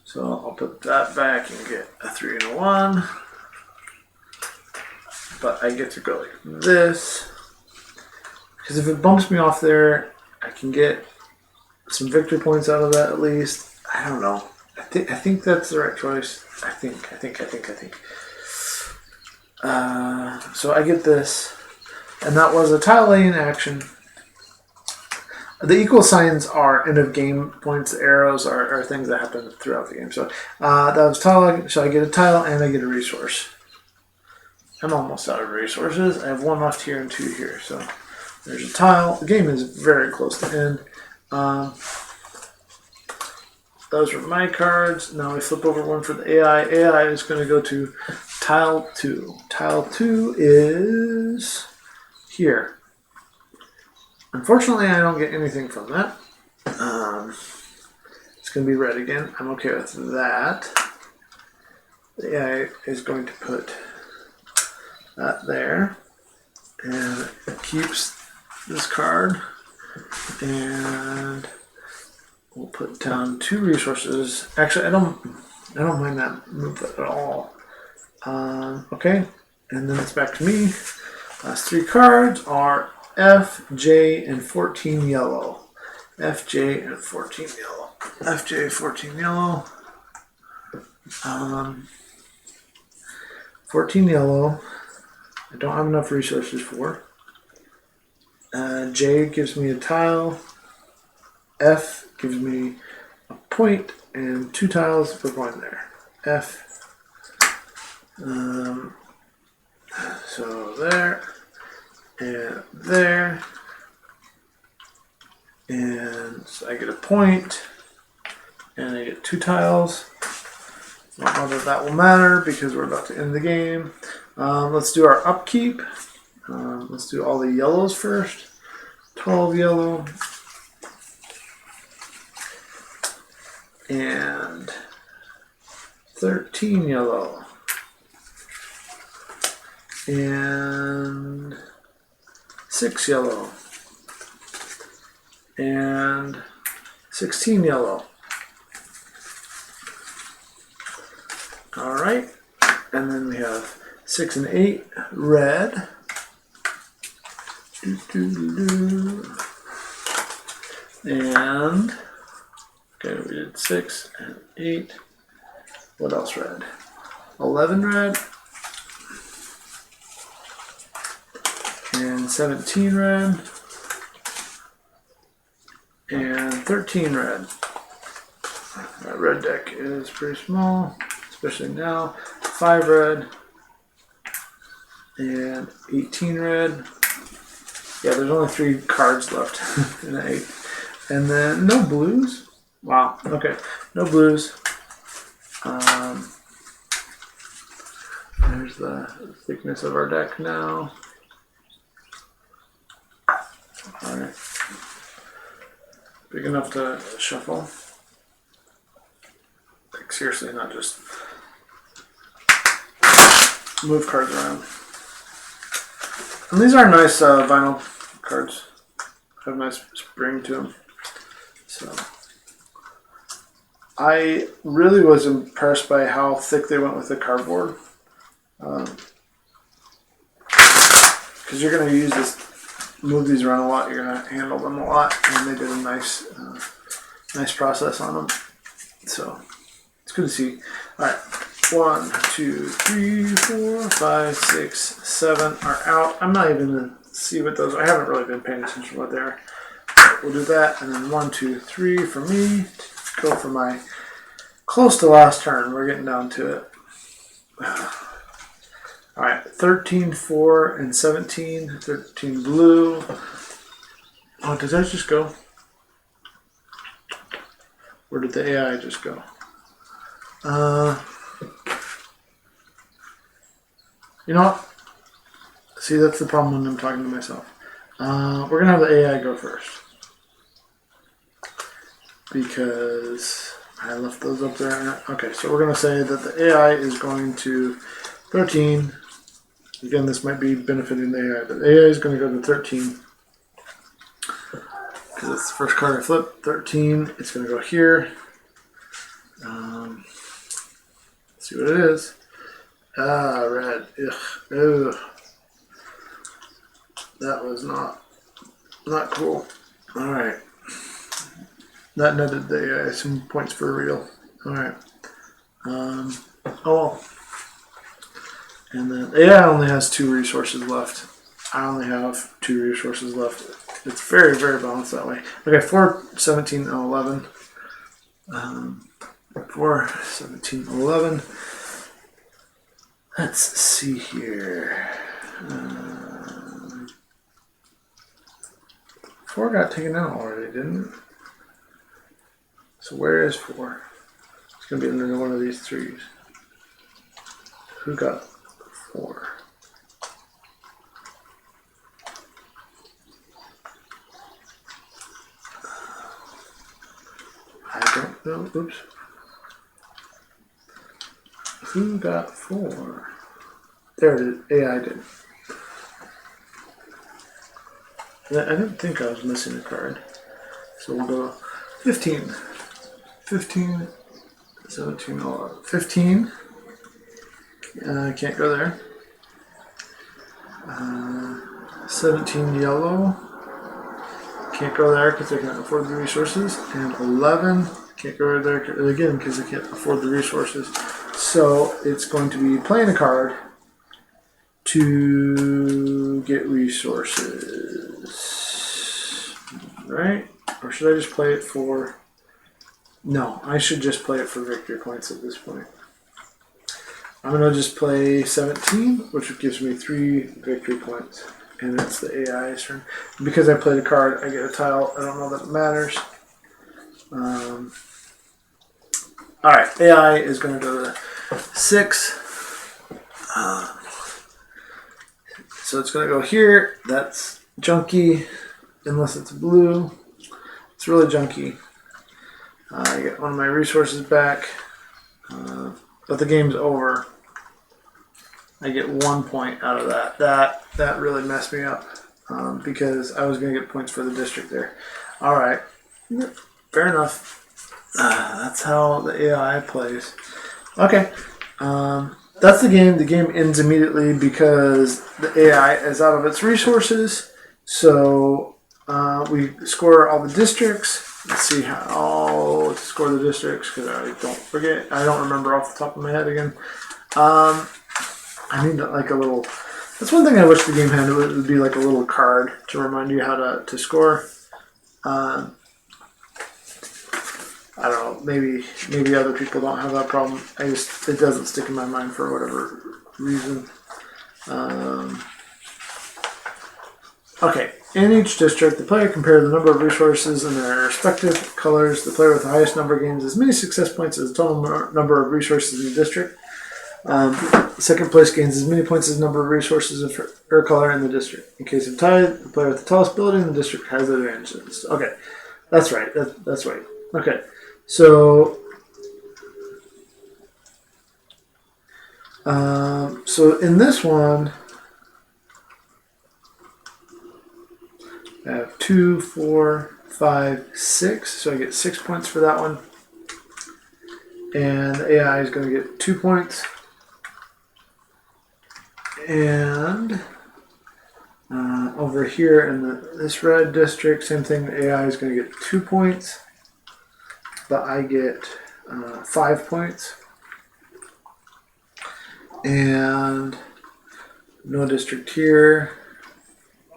So I'll put that back and get a 3 and a 1. But I get to go like this. Because if it bumps me off there, I can get some victory points out of that at least. I don't know. I think that's the right choice. I think. So I get this. And that was a tile laying action. The equal signs are end of game points. Arrows are things that happen throughout the game. So that was tile. So I get a tile and I get a resource. I'm almost out of resources. I have 1 left here and 2 here. So there's a tile. The game is very close to end. Those are my cards. Now we flip over 1 for the AI. AI is going to go to tile 2. Tile 2 is here. Unfortunately, I don't get anything from that. It's going to be red again. I'm okay with that. The AI is going to put that there. And it keeps this card. And we'll put down 2 resources. Actually, I don't mind that move at all. Okay. And then it's back to me. Last 3 cards are F, J, and 14 yellow. F, J, and 14 yellow. F, J, 14 yellow. 14 yellow. I don't have enough resources for. J gives me a tile. F gives me a point and 2 tiles for going there. F. So there. And there. And so I get a point. And I get 2 tiles. Not whether that will matter because we're about to end the game. Let's do our upkeep. Let's do all the yellows first. 12 yellow. And 13 yellow. And 6 yellow. And 16 yellow. Alright. And then we have 6 and 8 red. And Okay, we did 6 and 8. What else red? 11 red. And 17 red. And 13 red. That red deck is pretty small, especially now. 5 red. And 18 red. Yeah, there's only 3 cards left in an 8. And then no blues. Wow, okay. No blues. There's the thickness of our deck now. Alright. Big enough to shuffle. Like seriously, not just move cards around. And these are nice vinyl cards. Have a nice spring to them. So I really was impressed by how thick they went with the cardboard. Because you're going to use this, move these around a lot. You're going to handle them a lot, and they did a nice process on them. So it's good to see. All right, 1, 2, 3, 4, 5, 6, 7 are out. I'm not even going to see what those are. I haven't really been paying attention to what they are. But we'll do that, and then 1, 2, 3 for me. Go for my close to last turn. We're getting down to it. All right, 13, 4, and 17. 13 blue. Oh, does that just go? Where did the AI just go? You know what? See, that's the problem when I'm talking to myself. We're going to have the AI go first. Because I left those up there. Okay, so we're going to say that the AI is going to 13. Again, this might be benefiting the AI, but the AI is going to go to 13. Because it's the first card I flip. 13. It's going to go here. Let's see what it is. Red. Ugh. Ugh. That was not cool. Alright. That netted the AI some points for real. Alright. Oh. And then AI only has 2 resources left. I only have 2 resources left. It's very, very balanced that way. Okay, 4, 17, and 11. 4, 17, 11. Let's see here. 4 got taken out already, didn't it? So where is 4? It's going to be under one of these 3s. Who got 4? I don't know. Oops. Who got 4? There it is. AI did. I didn't think I was missing a card. So we'll go 15. 15, 17, 15. Can't go there. 17 yellow. Can't go there because I can't afford the resources. And 11. Can't go there again because I can't afford the resources. So it's going to be playing a card to get resources. Right? Or should I just play it for... No, I should just play it for victory points at this point. I'm going to just play 17, which gives me 3 victory points. And it's the AI's turn. Because I played a card, I get a tile. I don't know that it matters. Alright, AI is going to go to 6. So it's going to go here. That's junky, unless it's blue. It's really junky. I get one of my resources back. But the game's over. I get 1 point out of that. That really messed me up because I was going to get points for the district there. All right, fair enough. That's how the AI plays. Okay, that's the game. The game ends immediately because the AI is out of its resources. So we score all the districts. Let's see how to score the districts, because I don't forget. I don't remember off the top of my head again. I need like a little. That's one thing I wish the game had. It would be like a little card to remind you how to score. I don't know. Maybe other people don't have that problem. It doesn't stick in my mind for whatever reason. Okay. In each district, the player compares the number of resources in their respective colors. The player with the highest number gains as many success points as the total number of resources in the district. Second place gains as many points as the number of resources of her color in the district. In case of tie, the player with the tallest building in the district has the advantage. Okay, that's right. That's right. Okay, so in this one, I have 2, 4, 5, 6. So I get 6 points for that one. And the AI is going to get 2 points. And over here in this red district, same thing. The AI is going to get 2 points. But I get 5 points. And no district here.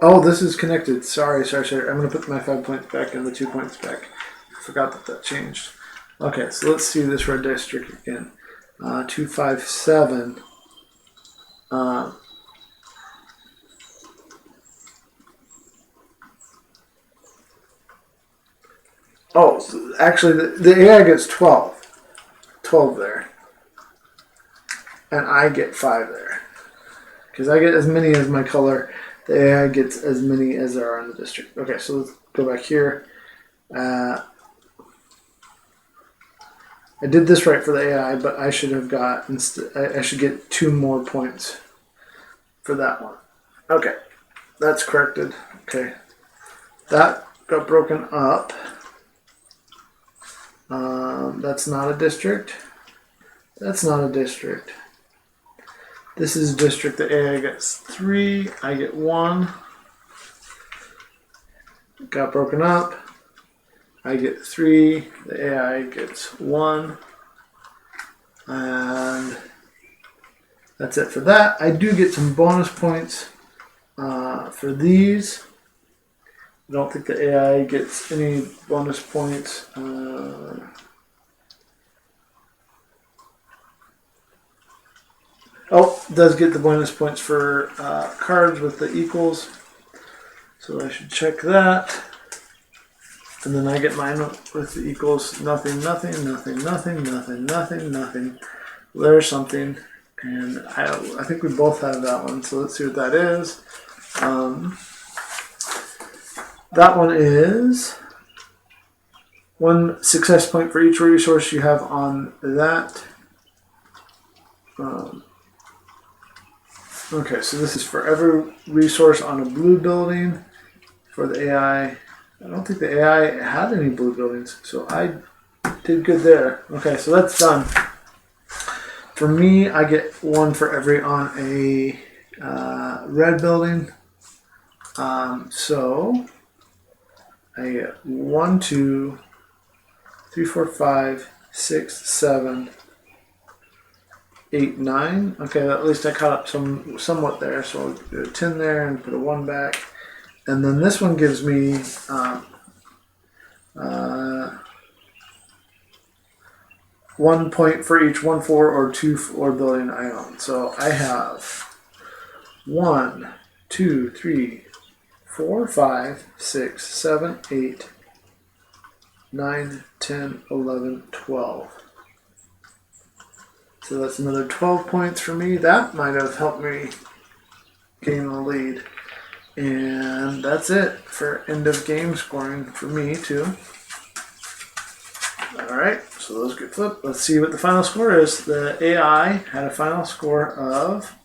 Oh, this is connected. Sorry. I'm going to put my 5 points back and the 2 points back. I forgot that changed. Okay, so let's see this red district again. 2, 5, 7. So actually, the AI gets 12. 12 there. And I get 5 there. Because I get as many as my color. The AI gets as many as there are in the district. Okay, so let's go back here. I did this right for the AI, but I should have got I should get 2 more points for that one. Okay, that's corrected. Okay, that got broken up. That's not a district. That's not a district. This is a district. The AI gets 3. I get 1. Got broken up. I get 3. The AI gets 1. And that's it for that. I do get some bonus points for these. I don't think the AI gets any bonus points. Does get the bonus points for cards with the equals. So I should check that. And then I get mine with the equals. Nothing. There's something. And I think we both have that one. So let's see what that is. That one is 1 success point for each resource you have on that. Okay, so this is for every resource on a blue building. For the AI, I don't think the AI had any blue buildings, so I did good there. Okay, so that's done. For me, I get 1 for every on a red building. So I get 1, 2, 3, 4, 5, 6, 7, 8, 9. Okay, at least I caught up somewhat there. So I'll do a 10 there and put a 1 back. And then this one gives me 1 point for each 1, 4, or 2, 4 building I own. So I have 1, 2, 3, 4, 5, 6, 7, 8, 9, 10, 11, 12. So that's another 12 points for me. That might have helped me gain the lead. And that's it for end of game scoring for me too. Alright, so those get flipped. Let's see what the final score is. The AI had a final score of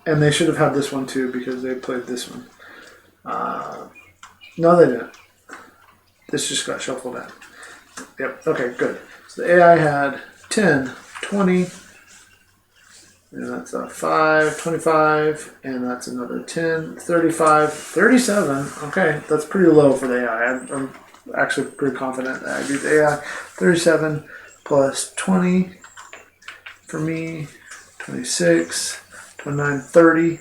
and they should have had this one too because they played this one. No, they didn't. This just got shuffled in. Yep, okay, good. So the AI had 10, 20, And that's a 5, 25, and that's another 10, 35, 37. Okay, that's pretty low for the AI. I'm actually pretty confident that I beat the AI. 37 plus 20 for me, 26, 29, 30,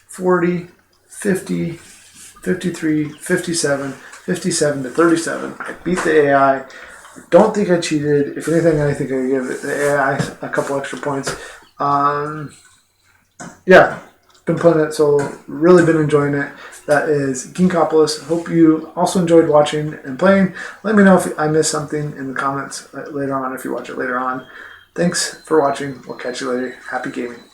40, 50, 53, 57, 57 to 37. I beat the AI. I don't think I cheated. If anything, I think I give the AI a couple extra points. Yeah, been playing it, so really been enjoying it. That is Ginkgopolis. Hope you also enjoyed watching and playing. Let me know if I missed something in the comments later on if you watch it later on. Thanks for watching. We'll catch you later. Happy gaming.